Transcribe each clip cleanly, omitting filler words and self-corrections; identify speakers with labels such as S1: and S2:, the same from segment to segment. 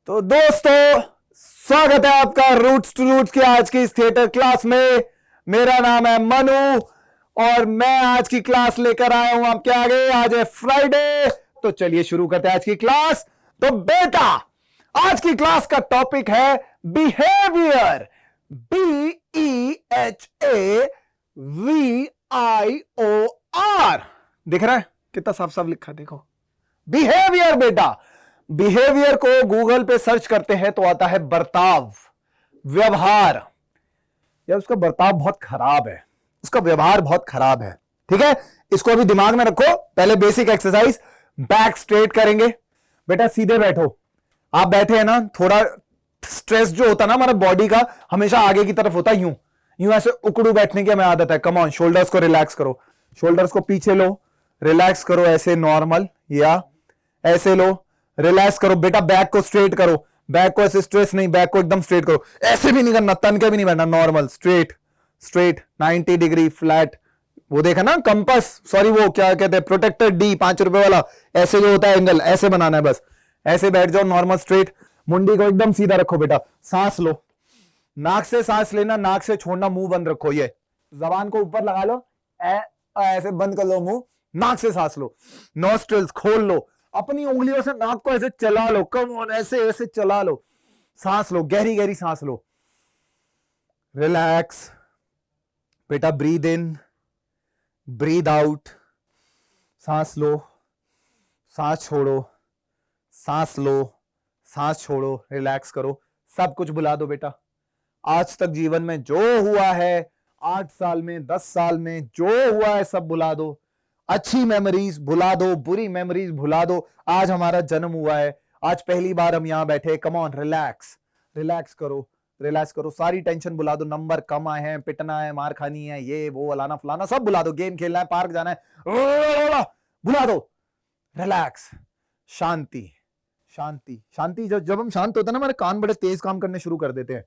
S1: तो दोस्तों, स्वागत है आपका रूट्स टू रूट्स की आज की इस थिएटर क्लास में। मेरा नाम है मनु और मैं आज की क्लास लेकर आया हूं आपके आगे। आज है फ्राइडे, तो चलिए शुरू करते हैं आज की क्लास। तो बेटा, आज की क्लास का टॉपिक है बिहेवियर। BEHAVIOR। दिख रहा है कितना साफ साफ लिखा है, देखो बिहेवियर। बेटा, बिहेवियर को गूगल पे सर्च करते हैं तो आता है बर्ताव, व्यवहार। यार उसका बर्ताव बहुत खराब है, उसका व्यवहार बहुत खराब है। ठीक है, इसको अभी दिमाग में रखो। पहले बेसिक एक्सरसाइज, बैक स्ट्रेट करेंगे। बेटा सीधे बैठो। आप बैठे हैं ना, थोड़ा स्ट्रेस जो होता है ना हमारा बॉडी का, हमेशा आगे की तरफ होता है। यूं यूं ऐसे उकड़ू बैठने की हमें आदत है। कम ऑन, शोल्डर्स को रिलैक्स करो, शोल्डर्स को पीछे लो, रिलैक्स करो ऐसे नॉर्मल, या ऐसे लो, रिलैक्स करो। बेटा बैक को स्ट्रेट करो, बैक को ऐसे स्ट्रेस नहीं, बैक को एकदम स्ट्रेट करो। ऐसे भी नहीं करना, तन के भी नहीं बैठना, normal straight straight 90 degree flat. वो देखा ना कंपास, सॉरी वो क्या कहते हैं, प्रोटेक्टर डी 5 रुपए वाला, ऐसे जो होता है एंगल, ऐसे बनाना है बस। ऐसे बैठ जाओ नॉर्मल स्ट्रेट। मुंडी को एकदम सीधा रखो। बेटा सांस लो, नाक से सांस लेना, नाक से छोड़ना, मुंह बंद रखो। ये जबान को ऊपर लगा लो, ऐसे बंद कर लो मुंह, नाक से सांस लो। नॉस्ट्रिल्स खोल लो, अपनी उंगलियों से नाक को ऐसे चला लो। कम ऑन, ऐसे ऐसे चला लो, सांस लो, गहरी गहरी सांस लो। रिलैक्स। बेटा ब्रीद इन, ब्रीद आउट। सांस लो, सांस छोड़ो, सांस लो, सांस छोड़ो, रिलैक्स करो। सब कुछ भुला दो बेटा। आज तक जीवन में जो हुआ है, 8 साल में, 10 साल में जो हुआ है, सब भुला दो। अच्छी मेमोरीज भुला दो, बुरी मेमोरीज भुला दो। आज हमारा जन्म हुआ है, आज पहली बार हम यहां बैठे। कम ऑन, रिलैक्स, रिलैक्स करो, रिलैक्स करो। सारी टेंशन भुला दो। नंबर कम आए हैं, पिटना है, मार खानी है, ये वो अलाना फलाना सब भुला दो। गेम खेलना है, पार्क जाना है, भुला दो। रिलैक्स, शांति, शांति, शांति। जब हम शांत होते हैं ना, हमारे कान बड़े तेज काम करने शुरू कर देते हैं।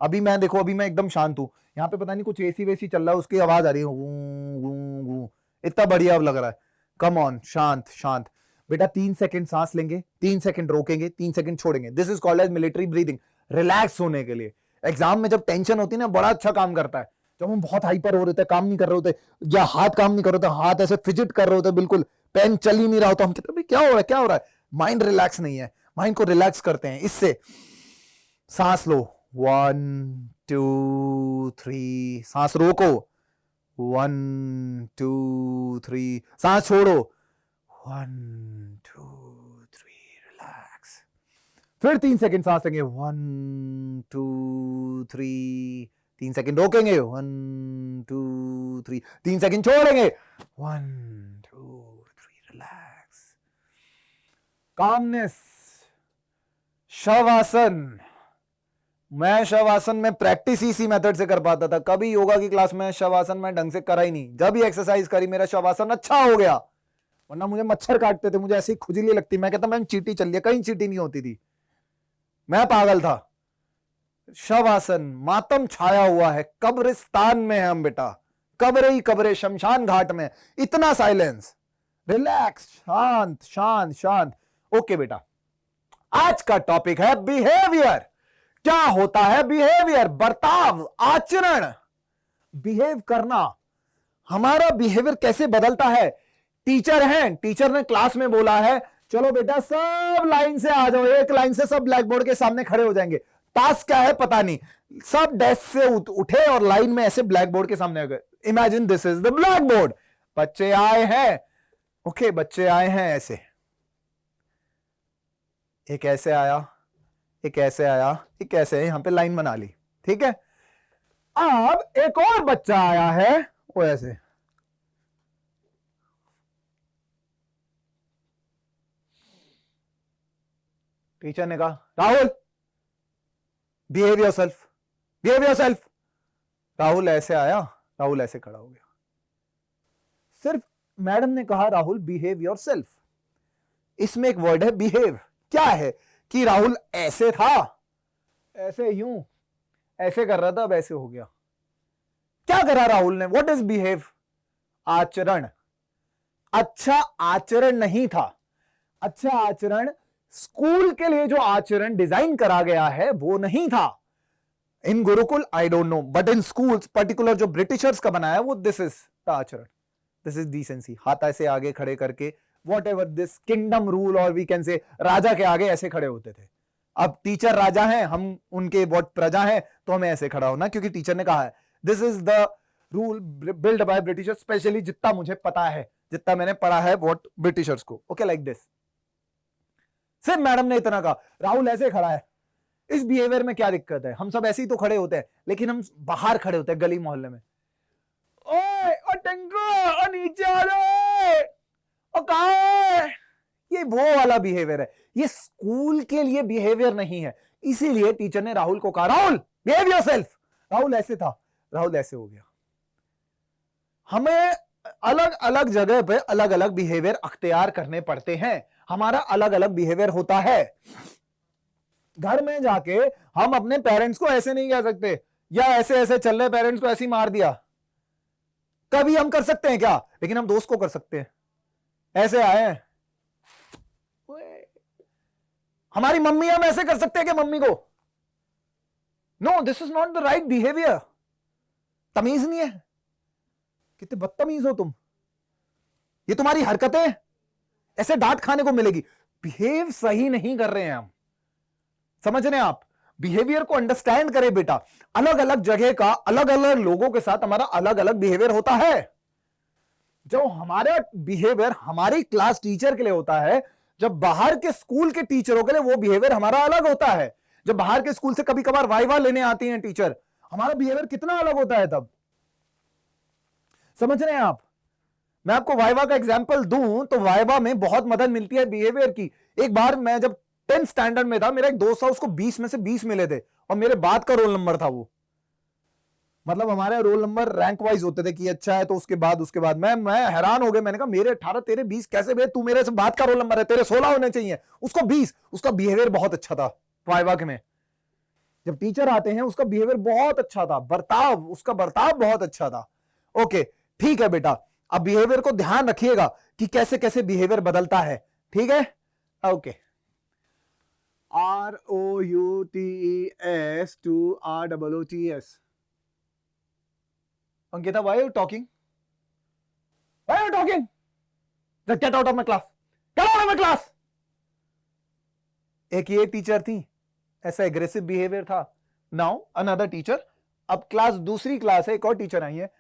S1: अभी मैं देखो, अभी मैं एकदम शांत हूं। यहाँ पे पता नहीं कुछ एसी वेसी चल रहा है, उसकी आवाज आ रही है, गूं गूं गूं। इतना बढ़िया अब लग रहा है। कम ऑन, शांत शांत। बेटा 3 सेकंड सांस लेंगे, 3 सेकंड रोकेंगे, 3 सेकंड छोड़ेंगे। This is called as military breathing, relax होने के लिए। एग्जाम में जब टेंशन होती है ना, बड़ा अच्छा काम करता है। जब हम बहुत हाइपर हो रहे थे, काम नहीं कर रहे होते, या हाथ काम नहीं कर रहे थे, हाथ ऐसे फिजिट कर रहे होते, बिल्कुल पेन चल ही नहीं रहा होता, हम कहते भाई क्या हो रहा है, क्या हो रहा है। माइंड रिलैक्स नहीं है, माइंड को रिलैक्स करते हैं इससे। सांस लो, 1 2 3, सांस रोको, 1 2 3, सांस छोड़ो, 1 2 3, रिलैक्स। फिर 3 सेकंड सांस लेंगे, 1 2 3, 3 सेकंड रोकेंगे, 1 2 3, 3 सेकंड छोड़ेंगे, 1 2 3, रिलैक्स। कामनेस, शवासन। मैं शवासन में प्रैक्टिस इसी मेथड से कर पाता था। कभी योगा की क्लास में शवासन में ढंग से करा ही नहीं। जब ही एक्सरसाइज करी, मेरा शवासन अच्छा हो गया। वरना मुझे मच्छर काटते थे, मुझे ऐसी खुजली लगती, मैं कहता मैम चींटी चल रही है, कहीं चींटी नहीं होती थी, मैं पागल था। शवासन, मातम छाया हुआ है, कब्रिस्तान में है हम बेटा, कब्रे ही कब्रे, शमशान घाट में। इतना साइलेंस, रिलैक्स, शांत शांत शांत। ओके बेटा, आज का टॉपिक है बिहेवियर। क्या होता है बिहेवियर? बर्ताव, आचरण, बिहेव करना। हमारा बिहेवियर कैसे बदलता है? टीचर हैं, टीचर ने क्लास में बोला है चलो बेटा सब लाइन से आ जाओ, एक लाइन से सब ब्लैक बोर्ड के सामने खड़े हो जाएंगे। टास्क क्या है पता नहीं, सब डेस्क से उठे और लाइन में ऐसे ब्लैक बोर्ड के सामने आ गए। Imagine this is the black board. बच्चे आए हैं, ओके बच्चे आए हैं ऐसे, एक ऐसे आया, एक ऐसे आया, एक ऐसे, यहां पे लाइन बना ली, ठीक है। अब एक और बच्चा आया है, वो ऐसे, टीचर ने कहा Rahul behave yourself, behave yourself. Rahul ऐसे आया, राहुल ऐसे खड़ा हो गया। सिर्फ मैडम ने कहा राहुल बिहेव योरसेल्फ, इसमें एक वर्ड है बिहेव। क्या है कि राहुल ऐसे था, ऐसे यूं ऐसे कर रहा था, अब ऐसे हो गया। क्या करा राहुल ने? What is behave? आचरण। अच्छा आचरण नहीं था। अच्छा आचरण स्कूल के लिए जो आचरण डिजाइन करा गया है वो नहीं था। In gurukul I don't know, but in schools particular जो ब्रिटिशर्स का बनाया वो दिस इज द आचरण, दिस इज डिसेंसी। हाथ ऐसे आगे खड़े करके whatever this kingdom rule, और वी कैन से राजा के आगे ऐसे खड़े होते थे। अब टीचर राजा हैं, हम उनके वॉट प्रजा हैं, तो हमें ऐसे खड़ा होना, क्योंकि टीचर ने कहा है। This is the rule build by Britishers, specially जितना मुझे पता है, जितना मैंने पढ़ा है वॉट ब्रिटिशर्स को। Okay, like this. सिर्फ मैडम ने इतना कहा, राहुल ऐसे खड़ा है, इस बिहेवियर में क्या दिक्कत है? हम सब ऐसे ही तो खड़े होते हैं, लेकिन हम बाहर खड़े होते हैं गली मोहल्ले में। ओए ओ टिंकू, ओ नीचे आ जाओ, ओ कहां है? ये वो वाला बिहेवियर है, ये स्कूल के लिए बिहेवियर नहीं है। इसीलिए टीचर ने राहुल को कहा, राहुल बिहेव योरसेल्फ। राहुल ऐसे था, राहुल ऐसे हो गया। हमें अलग अलग जगह पे अलग अलग बिहेवियर अख्तियार करने पड़ते हैं, हमारा अलग अलग बिहेवियर होता है। घर में जाके हम अपने पेरेंट्स को ऐसे नहीं कह सकते, या ऐसे ऐसे चल रहे पेरेंट्स को ऐसे ही मार दिया। कभी हम कर सकते हैं क्या? लेकिन हम दोस्त को कर सकते हैं, ऐसे आए हैं। हमारी मम्मी, हम ऐसे कर सकते हैं कि मम्मी को? No, this is not the right behaviour. तमीज नहीं है, कितने बदतमीज हो तुम, ये तुम्हारी हरकतें, ऐसे डांट खाने को मिलेगी। बिहेव सही नहीं कर रहे हैं हम, समझ रहे हैं आप? बिहेवियर को अंडरस्टैंड करें बेटा। अलग अलग जगह का अलग अलग लोगों के साथ हमारा अलग अलग बिहेवियर होता है। जो हमारा बिहेवियर हमारी क्लास टीचर के लिए होता है, जब बाहर के स्कूल के टीचरों के लिए वो बिहेवियर हमारा अलग होता है। जब बाहर के स्कूल से कभी कभार वाइवा लेने आती हैं टीचर, हमारा बिहेवियर कितना अलग होता है तब, समझ रहे हैं आप? मैं आपको वाइवा का एग्जांपल दूं तो वाइवा में बहुत मदद मिलती है बिहेवियर की। एक बार मैं जब 10th स्टैंडर्ड में था, मेरा एक दोस्त था, उसको 20 में से 20 मिले थे, और मेरे बाद का रोल नंबर था वो। मतलब हमारे रोल नंबर रैंक वाइज होते थे कि अच्छा है तो उसके बाद मैं हैरान हो गया। मैंने कहा मेरे 18 तेरे 20 कैसे भे? तू मेरे से बाद का रोल नंबर है, तेरे 16 होने चाहिए, उसको 20। उसका बिहेवियर बहुत अच्छा था वाइवा में। जब टीचर आते हैं उसका बिहेवियर बहुत अच्छा था, उसका बर्ताव बहुत अच्छा था। ओके ठीक है बेटा, अब बिहेवियर को ध्यान रखिएगा कि कैसे कैसे बिहेवियर बदलता है, ठीक है? Okay, ROUTES to ROOTS. Ankita, why are you talking? Why are you talking? Just get out of my class. Get out of my class. एक ये टीचर थी, ऐसा एग्रेसिव बिहेवियर था। नाउ अनदर टीचर, अब क्लास दूसरी class है, एक और टीचर आई है,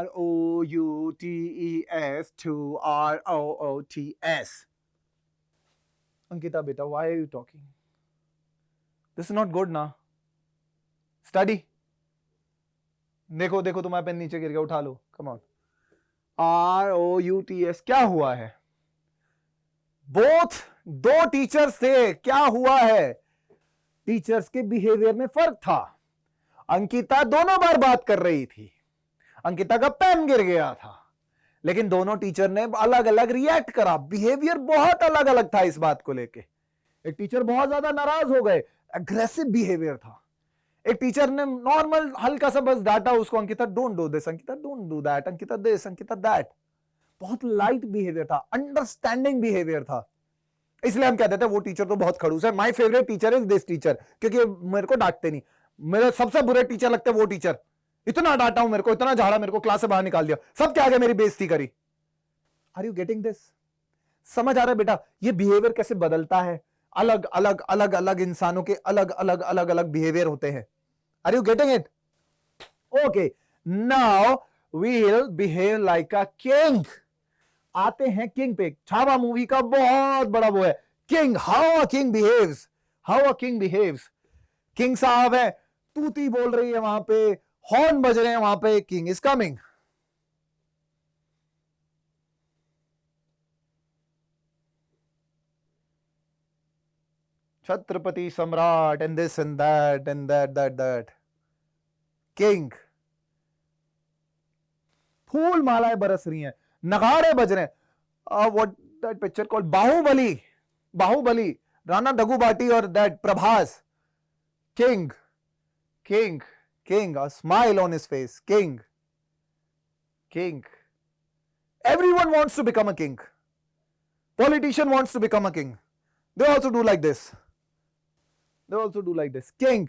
S1: ROUTES to ROOTS. Ankita beta, why are you talking? This is not good ना। Study. देखो देखो तुम्हारा पेन नीचे गिर गया, उठा लो, कम ऑन। ROUTS क्या हुआ है? बोथ दो टीचर्स थे, क्या हुआ है? टीचर्स के बिहेवियर में फर्क था। अंकिता दोनों बार बात कर रही थी, अंकिता का पेन गिर गया था, लेकिन दोनों टीचर ने अलग अलग रिएक्ट करा। बिहेवियर बहुत अलग अलग था इस बात को लेके। एक टीचर बहुत ज्यादा नाराज हो गए, एग्रेसिव बिहेवियर था। एक टीचर ने नॉर्मल हल्का सा बस डांटा उसको, Ankita don't do this, Ankita don't do that, Ankita this, Ankita that. बहुत लाइट बिहेवियर था, अंडरस्टैंडिंग बिहेवियर था। इसलिए हम कहते थे वो टीचर तो बहुत खड़ूस है। My favourite teacher is this teacher, क्योंकि मेरे को डांटते नहीं। मेरे सबसे बुरे टीचर लगते वो टीचर, इतना डांटा हूं मेरे को, इतना झाड़ा, मेरे को क्लास से बाहर निकाल दिया, सबके आगे मेरी बेइज्जती करी। Are you getting this? समझ आ रहा है बेटा ये बिहेवियर कैसे बदलता है? अलग अलग अलग अलग इंसानों के अलग अलग अलग अलग बिहेवियर होते हैं। Are you getting it? Okay, now we will behave like a king. आते हैं किंग पे। छावा मूवी का बहुत बड़ा वो है, king, how a king behaves, how a king behaves. King साहब है, तूती बोल रही है वहां पे, हॉर्न बज रहे हैं वहां पे, किंग इज कमिंग। छत्रपति सम्राट and this and that and that king. फूल मालाएं बरस रही हैं, नगाड़े बज रहे हैं। What that picture called, Baahubali, Baahubali, Rana Daggubati और that Prabhas. King, king, king, a smile on his face, king, king. Everyone wants to become a king. Politician wants to become a king. They also do like this. They also do like this. King.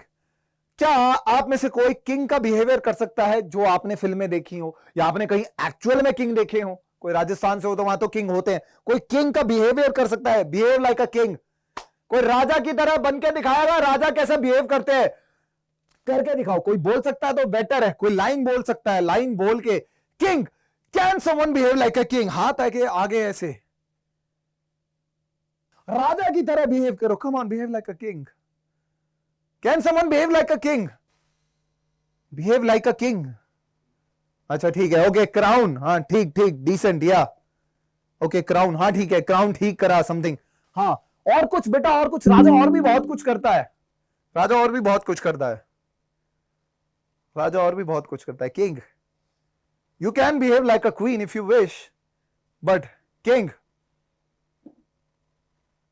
S1: क्या आप में से कोई king का behaviour कर सकता है जो आपने फिल्में देखी हो या आपने कहीं एक्चुअल में किंग देखे हो? कोई राजस्थान से हो तो वहां तो किंग होते हैं. कोई किंग का बिहेवियर कर सकता है? Behave like a king. कोई राजा की तरह बन के दिखाएगा राजा कैसे बिहेव करते हैं, करके दिखाओ. कोई बोल सकता है तो बेटर है. कोई लाइन बोल सकता है, लाइन बोल के. King. Can someone behave like a king? हाथ आगे आगे ऐसे राजा की तरह बिहेव करो. Come on, behave like a king. Can someone behave like a king? Behave like a king. अच्छा ठीक है. Okay crown. हाँ ठीक ठीक, डिसेंट. या ओके क्राउन. हाँ ठीक है, क्राउन ठीक करा. समथिंग. हाँ और कुछ बेटा, और कुछ. राजा और भी बहुत कुछ करता है. राजा और भी बहुत कुछ करता है. राजा और भी बहुत कुछ करता है. King. You can behave like a queen if you wish, but king,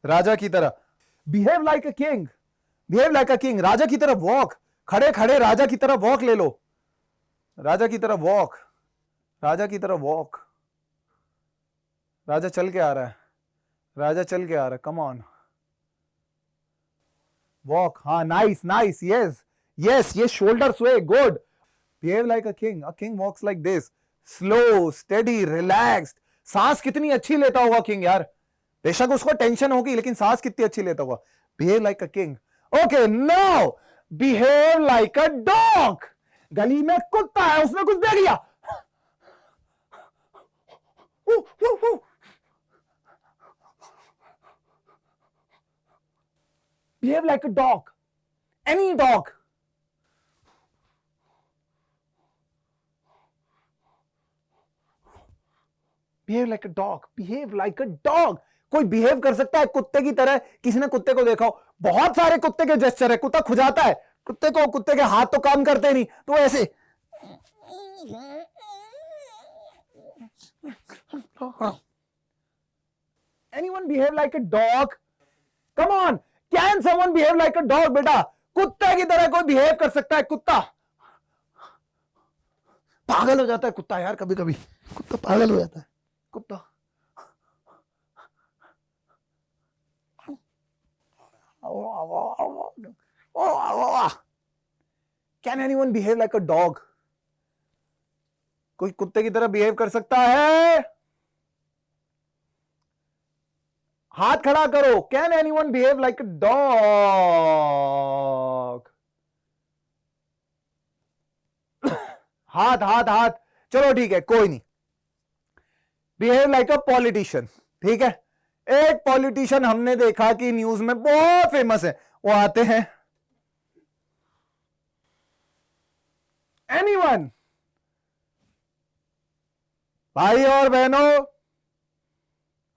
S1: राजा की तरह. Behave like a king. Behave like a king. राजा की तरह वॉक. खड़े खड़े राजा की तरह वॉक ले लो. राजा की तरह वॉक. राजा की तरह वॉक. राजा चल के आ रहा है. राजा चल के आ रहा है. Come on. वॉक. हाँ नाइस नाइस. Yes yes. ये शोल्डर स्वे. Good. Behave like a king. A king walks like this. Slow, steady, relaxed. सांस कितनी अच्छी लेता होगा किंग यार. बेशक उसको टेंशन होगी लेकिन सांस कितनी अच्छी लेता होगा. Behave like a king. Okay, now behave like a dog. गली में कुत्ता है, उसने कुछ देख लिया. Behave like a dog. Any dog. Behave like a dog. Behave like a dog. कोई बिहेव कर सकता है कुत्ते की तरह? किसी ने कुत्ते को देखा हो? बहुत सारे कुत्ते के जेस्चर है. कुत्ता खुजाता है. कुत्ते के हाथ तो काम करते नहीं, तो ऐसे. Anyone behave like a dog? Come on. Can someone behave like a dog? बेटा कुत्ते की तरह कोई बिहेव कर सकता है? कुत्ता पागल हो जाता है. कुत्ता यार कभी कभी कुत्ता पागल हो जाता है. कुत्ता can anyone behave like a dog? कोई कुत्ते की तरह बिहेव कर सकता है? हाथ खड़ा करो. Can anyone behave like a dog? हाथ हाथ हाथ. चलो ठीक है, कोई नहीं. Behave like a politician. ठीक है. एक पॉलिटिशियन हमने देखा कि न्यूज में बहुत फेमस है. वो आते हैं. एनीवन? भाई और बहनों,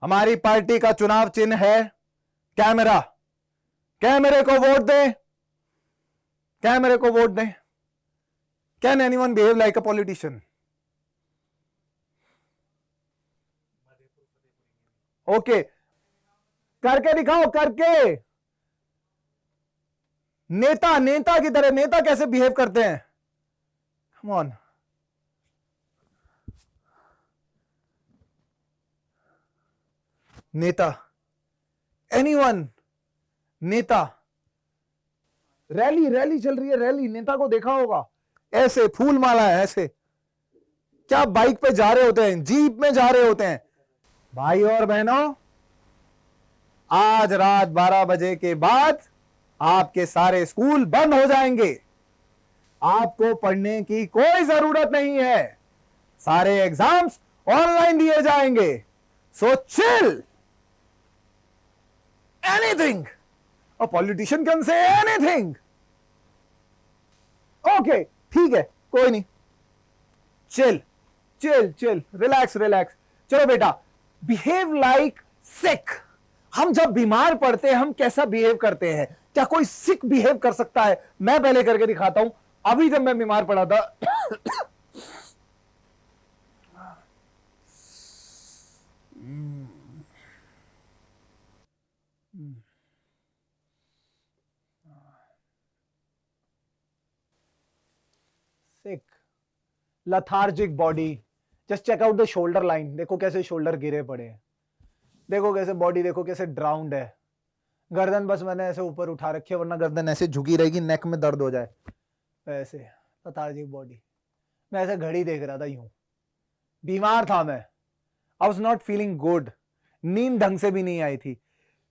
S1: हमारी पार्टी का चुनाव चिन्ह है कैमरा. कैमरे को वोट दें. कैमरे को वोट दें. Can anyone behave like a politician? Okay करके दिखाओ. करके. नेता. नेता की तरह. नेता कैसे बिहेव करते हैं? Come on. नेता. एनीवन? नेता. रैली. रैली चल रही है. रैली. नेता को देखा होगा ऐसे फूल माला है ऐसे. क्या बाइक पे जा रहे होते हैं, जीप में जा रहे होते हैं. भाई और बहनों, आज रात 12 बजे के बाद आपके सारे स्कूल बंद हो जाएंगे. आपको पढ़ने की कोई जरूरत नहीं है. सारे एग्जाम्स ऑनलाइन दिए जाएंगे. So chill. Anything. A politician can say anything. Okay ठीक है, कोई नहीं. Chill chill chill. Relax relax. चलो बेटा, बिहेव लाइक सिक. हम जब बीमार पड़ते हैं हम कैसा बिहेव करते हैं? क्या कोई सिक बिहेव कर सकता है? मैं पहले करके दिखाता हूं. अभी जब मैं बीमार पड़ा था sick, lethargic body. Just check out the shoulder line. देखो कैसे शोल्डर गिरे पड़े हैं. देखो कैसे बॉडी, देखो कैसे ड्राउंड है. गर्दन बस मैंने ऐसे ऊपर उठा रखी है, वरना गर्दन ऐसे झुकी रहेगी, नेक में दर्द हो जाए ऐसे, लतार्जिक बॉडी। मैं ऐसे घड़ी देख रहा था यूं, बीमार था मैं, I was not feeling good, नींद ढंग से भी नहीं आई थी,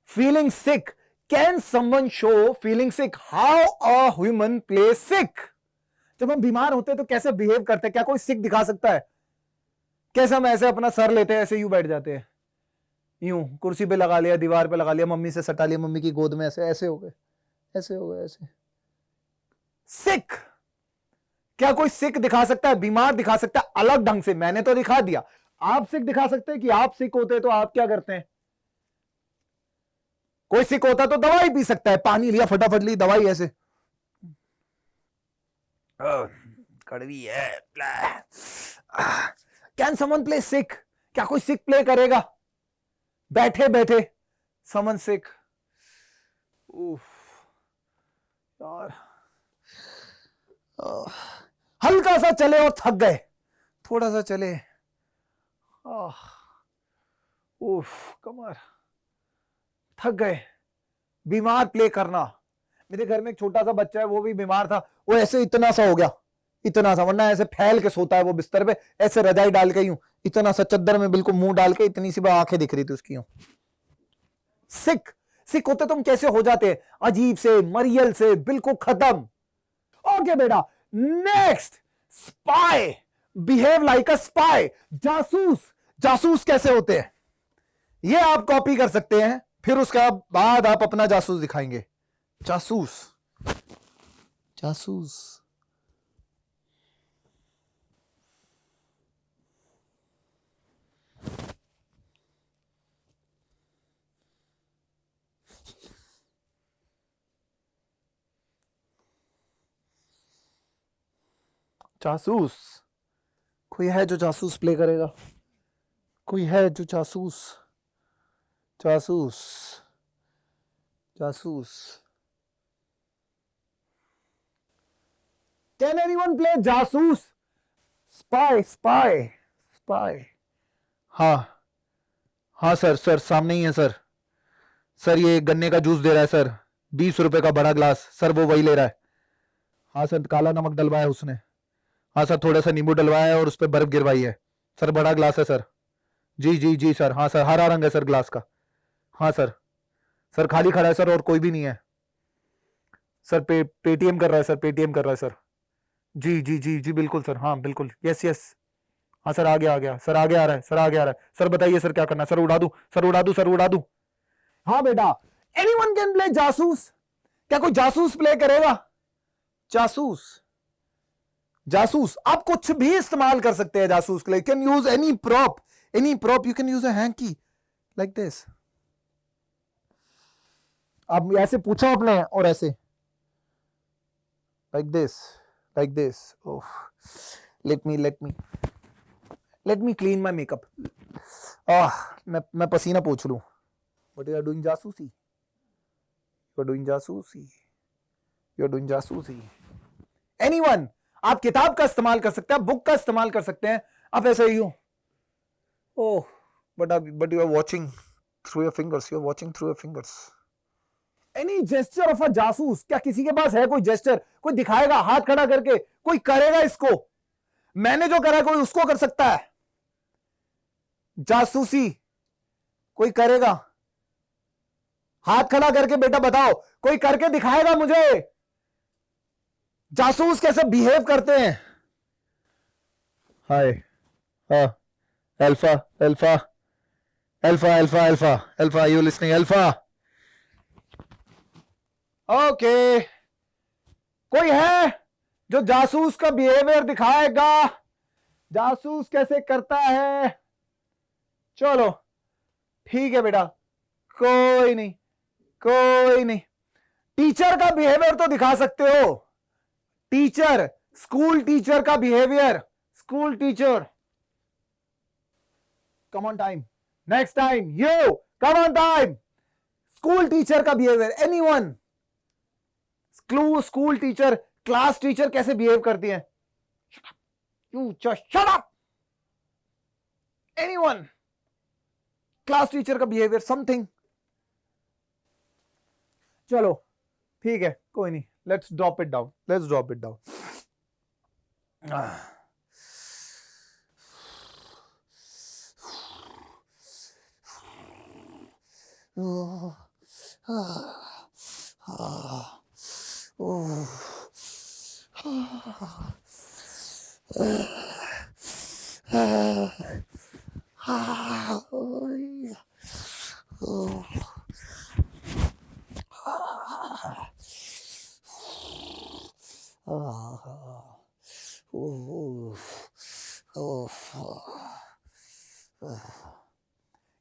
S1: feeling sick. Can someone show feeling sick? How a human play sick? जब हम बीमार होते हैं तो कैसे बिहेव करते हैं? क्या कोई सिक दिखा सकता है? कैसे हम ऐसे अपना सर लेते हैं, ऐसे यूं बैठ जाते हैं, यूं कुर्सी पे लगा लिया, दीवार पे लगा लिया, मम्मी से सटा लिया, मम्मी की गोद में ऐसे ऐसे हो गए, ऐसे हो गए, ऐसे। सिक? क्या कोई सिक दिखा सकता है? बीमार दिखा सकता है अलग ढंग से? मैंने तो दिखा दिया। आप सिक दिखा सकते हैं कि आप सिक होते हैं तो आप क्या करते हैं? कोई सिक होता तो दवाई पी सकता है, पानी लिया फटाफट ली दवाई, ऐसे कड़वी है। कैन समवन प्ले सिक? क्या कोई सिक प्ले करेगा बैठे बैठे? समवन सिक? यार हल्का सा चले और थक गए, थोड़ा सा चले, उफ कमर, थक गए। बीमार प्ले करना। मेरे घर में एक छोटा सा बच्चा है, वो भी बीमार था, वो ऐसे इतना सा हो गया, इतना सा, वरना ऐसे फैल के सोता है वो बिस्तर पे, ऐसे रजाई डाल के यूं, इतना सा चद्दर में बिल्कुल मुंह डाल के, इतनी सी आंखें दिख रही थी उसकी यूं। सिक? सिक होते तुम कैसे हो जाते? अजीब से, मरियल से, बिल्कुल खत्म। ओके बेटा, next, spy, behave like a spy. जासूस, जासूस कैसे होते हैं ये आप कॉपी कर सकते हैं, फिर उसके बाद आप अपना जासूस दिखाएंगे। जासूस, जासूस, जासूस। कोई है जो जासूस प्ले करेगा? कोई है जो जासूस, जासूस, जासूस? कैन एनीवन प्ले जासूस? Spy, spy, spy. हाँ हाँ सर, सर सामने ही है सर। सर ये गन्ने का जूस दे रहा है सर, 20 रुपए का बड़ा ग्लास, सर वो वही ले रहा है। हाँ सर, काला नमक डलवाया है उसने। हाँ सर, थोड़ा सा नींबू डलवाया है और उस पर बर्फ गिरवाई है। सर बड़ा ग्लास है सर। जी जी जी सर, हाँ सर, हरा रंग है सर ग्लास का। हाँ सर, सर खाली खड़ा है सर, और कोई भी नहीं है सर। पेटीएम कर रहा है सर, पेटीएम कर रहा है सर। जी जी जी जी बिल्कुल सर, हाँ बिल्कुल, यस यस। हाँ सर, आ गया आ गया सर, आगे आ रहा है सर, आगे आ रहा है सर। बताइए सर क्या करना है? सर उड़ा दूं, सर उड़ा दूं, सर उड़ा दूं? हाँ बेटा, एनीवन कैन प्ले जासूस? क्या कोई जासूस प्ले करेगा? जासूस, जासूस आप कुछ भी इस्तेमाल कर सकते हैं जासूस के लिए। Can use any prop, any prop, you can use a hanky like this. आप ऐसे पूछा आपने, और ऐसे like this, like this. Oh, let me clean my makeup. मैं पसीना पोंछ लूं। What you are doing जासूसी? You are doing जासूसी, you are doing जासूसी। Anyone, आप किताब का इस्तेमाल कर सकते हैं, बुक का इस्तेमाल कर सकते हैं। आप ऐसे ही हो, ओह, but you are watching through your fingers, you are watching through your fingers। Any gesture of a जासूस? क्या किसी के पास है कोई जेस्चर? कोई दिखाएगा हाथ खड़ा करके? कोई करेगा इसको? मैंने जो करा कोई उसको कर सकता है? जासूसी कोई करेगा? हाथ खड़ा करके बेटा बताओ, कोई करके दिखाएगा मुझे जासूस कैसे बिहेव करते हैं? Hi, alpha, alpha, alpha, alpha, alpha, alpha, you listening alpha? Okay, कोई है जो जासूस का बिहेवियर दिखाएगा? जासूस कैसे करता है? चलो ठीक है बेटा, कोई नहीं, कोई नहीं। टीचर का बिहेवियर तो दिखा सकते हो। टीचर, स्कूल टीचर का behaviour, school teacher. Come on time, next time, you come on time. School teacher का behaviour, anyone? School teacher, class teacher कैसे बिहेव करती है? You just shut up. Anyone? Class teacher का behaviour, something. चलो ठीक है, कोई नहीं, let's drop it down, let's drop it down.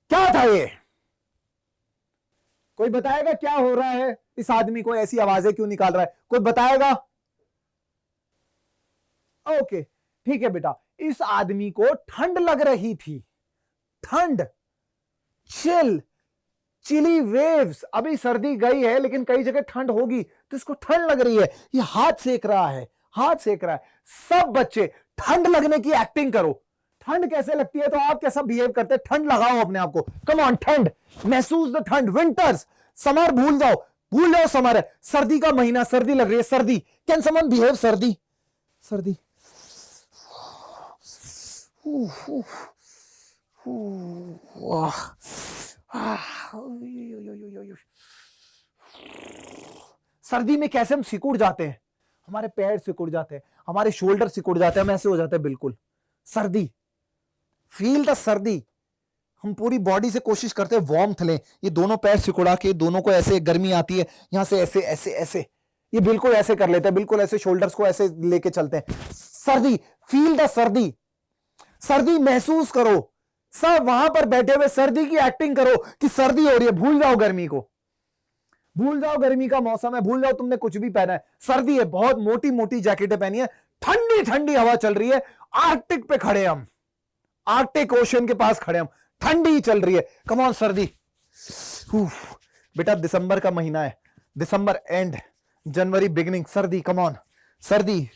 S1: क्या था ये? कोई बताएगा क्या हो रहा है? इस आदमी को ऐसी आवाजें क्यों निकाल रहा है? कोई बताएगा? ओके ठीक है बेटा, इस आदमी को ठंड लग रही थी, ठंड, चिल, चिली वेव्स। अभी सर्दी गई है लेकिन कई जगह ठंड होगी, तो इसको ठंड लग रही है, ये हाथ सेक रहा है, हाथ सेक रहा है। सब बच्चे ठंड लगने की एक्टिंग करो। ठंड कैसे लगती है तो आप कैसा बिहेव करते हैं? ठंड लगाओ अपने आप को, कम ऑन, ठंड, महसूस द ठंड। विंटर्स, समर भूल जाओ, भूल जाओ समर है, सर्दी का महीना, सर्दी लग रही है, सर्दी। कैन समवन बिहेव सर्दी? सर्दी, सर्दी में कैसे हम सिकुड़ जाते हैं, हमारे पैर सिकुड़ जाते हैं, हमारे शोल्डर सिकुड़ जाते हैं, हम ऐसे हो जाते हैं बिल्कुल। सर्दी, फील द सर्दी। हम पूरी बॉडी से कोशिश करते हैं वार्मथ लें, ये दोनों पैर सिकुड़ा के, दोनों को ऐसे गर्मी आती है, यहां से ऐसे ऐसे ऐसे, ये बिल्कुल ऐसे कर लेते हैं, बिल्कुल ऐसे शोल्डर्स को ऐसे लेके चलते हैं। सर्दी, फील द सर्दी, सर्दी महसूस करो। सब वहां पर बैठे हुए सर्दी की एक्टिंग करो कि सर्दी हो रही है, भूल जाओ गर्मी को, भूल जाओ गर्मी का मौसम है, भूल जाओ तुमने कुछ भी पहना है, सर्दी है, बहुत मोटी मोटी जैकेटें पहनी है, ठंडी ठंडी हवा चल रही है, आर्कटिक पे खड़े हम, आर्कटिक ओशन के पास खड़े हम, ठंडी चल रही है, कम ऑन सर्दी। बेटा दिसंबर का महीना है, दिसंबर एंड, जनवरी बिगिनिंग, सर्दी, कम ऑन, सर्दी।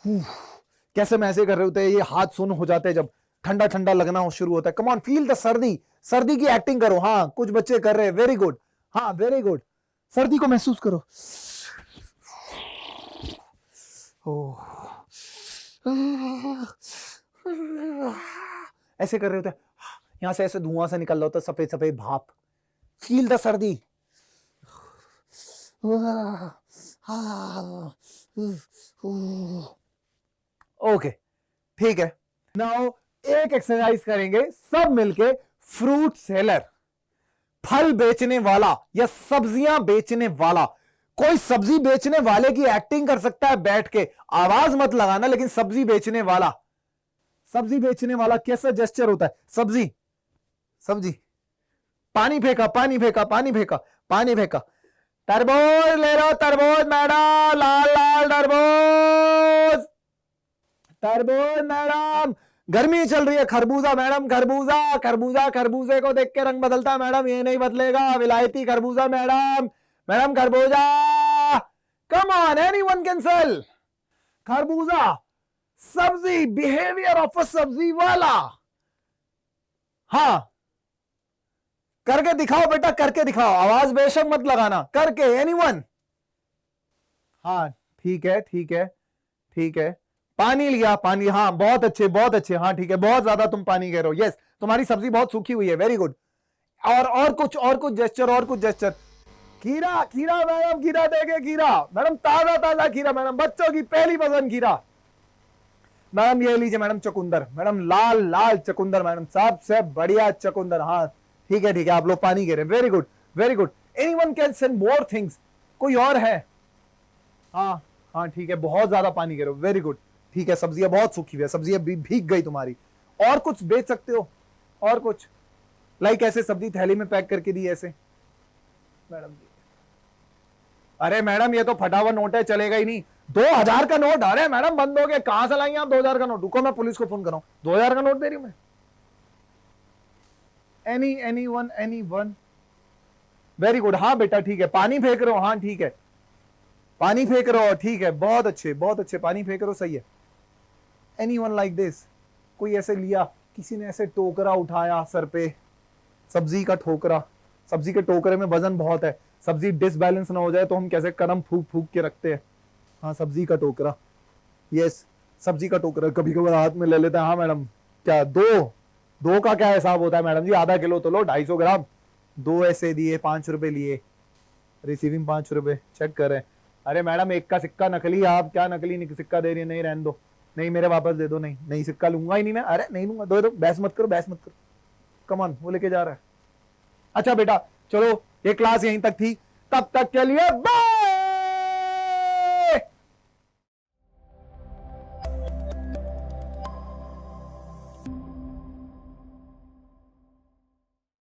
S1: कैसे मैं ऐसे कर रहे होते हैं, ये हाथ सुन्न हो जाते हैं जब ठंडा ठंडा लगना हो शुरू होता है। कम ऑन, फील द सर्दी, सर्दी की एक्टिंग करो। हाँ कुछ बच्चे कर रहे हैं, वेरी गुड, हाँ वेरी गुड, सर्दी को महसूस करो। ऐसे कर रहे होते हैं, यहां से ऐसे धुआं सा निकल रहा होता है, सफेद सफेद भाप, फील द सर्दी। ओके ठीक है, नाउ एक एक्सरसाइज करेंगे सब मिलके। फ्रूट सेलर, फल बेचने वाला या सब्जियां बेचने वाला, कोई सब्जी बेचने वाले की एक्टिंग कर सकता है बैठ के, आवाज मत लगाना, लेकिन सब्जी बेचने वाला, सब्जी बेचने वाला कैसा जेस्चर होता है? सब्जी, सब्जी, पानी फेंका, पानी फेंका, पानी फेंका, पानी फेंका, तरबूज ले लो, तरबूज मैडम, लाल लाल तरबूज, तरबूज मैडम, गर्मी चल रही है, खरबूजा मैडम, खरबूजा, खरबूजा, खरबूजे को देख के रंग बदलता है मैडम, ये नहीं बदलेगा, विलायती खरबूजा मैडम, मैडम खरबूजा, come on, anyone can sell खरबूजा। सब्जी, बिहेवियर ऑफ अ सब्जी वाला। हाँ करके दिखाओ बेटा, करके दिखाओ, आवाज बेशक मत लगाना, करके, एनीवन। हाँ ठीक है, ठीक है, ठीक है, पानी लिया, पानी, हाँ बहुत अच्छे, बहुत अच्छे, हाँ ठीक है, बहुत ज्यादा तुम पानी कह रहे हो, यस, तुम्हारी सब्जी बहुत सूखी हुई है, वेरी गुड। और कुछ जेस्चर, और कुछ जेस्चर। खीरा, खीरा मैडम, खीरा देखे, खीरा मैडम, ताजा ताजा खीरा मैडम, बच्चों की पहली पसंद खीरा मैडम, ये लीजिए मैडम, चकुंदर मैडम, लाल लाल चकुंदर मैडम, सबसे बढ़िया चकुंदर, हाँ ठीक है, ठीक है, आप लोग पानी कह रहे हैं, very good, very good. Anyone can send more things, कोई और है? हाँ हाँ ठीक है, बहुत ज्यादा पानी कह रहे हो, वेरी गुड, ठीक है, सब्जियां बहुत सूखी हुई है, सब्जियां भीग गई तुम्हारी। और कुछ बेच सकते हो, और कुछ, लाइक ऐसे सब्जी थैली में पैक करके दी ऐसे मैडम जी। अरे मैडम ये तो फटा हुआ नोट है, चलेगा ही नहीं। 2000 का नोट? अरे मैडम बंद हो गया, कहां से लाएंगे आप 2000 का नोट? रुको मैं पुलिस को फोन कर रहा हूं, 2000 का नोट दे रही हूं मैं। एनी वन, वेरी गुड, हाँ बेटा ठीक है, पानी फेंक रहे हो, हाँ ठीक है, पानी फेंक रहे हो, ठीक है, बहुत अच्छे, बहुत अच्छे, पानी फेंक रहे हो, सही है। एनीवन लाइक दिस, कोई ऐसे लिया, किसी ने ऐसे टोकरा उठाया सर पे, सब्जी का ठोकरा, सब्जी के टोकरे में वजन बहुत है, सब्जी डिसबैलेंस ना हो जाए तो हम कैसे कदम फूक फूक के रखते हैं। हाँ सब्जी का टोकरा, यस सब्जी का टोकरा कभी कभार हाथ में ले लेते हैं। हाँ मैडम, क्या दो का क्या हिसाब होता है मैडम जी? आधा किलो तो लो, 250 ग्राम, दो ऐसे दिए, 5 रुपए लिए, रिसीविंग 5 रुपए, चेक करें। अरे मैडम एक का सिक्का नकली, आप क्या नकली सिक्का दे रही है? नहीं रहने दो, नहीं मेरे वापस दे दो, नहीं नहीं सिक्का लूंगा ही नहीं मैं। अरे नहीं लूंगा, दो बहस मत करो, बहस मत करो, कमान वो लेके जा रहा है। अच्छा बेटा चलो, ये क्लास यहीं तक थी, तब तक के लिए बाय।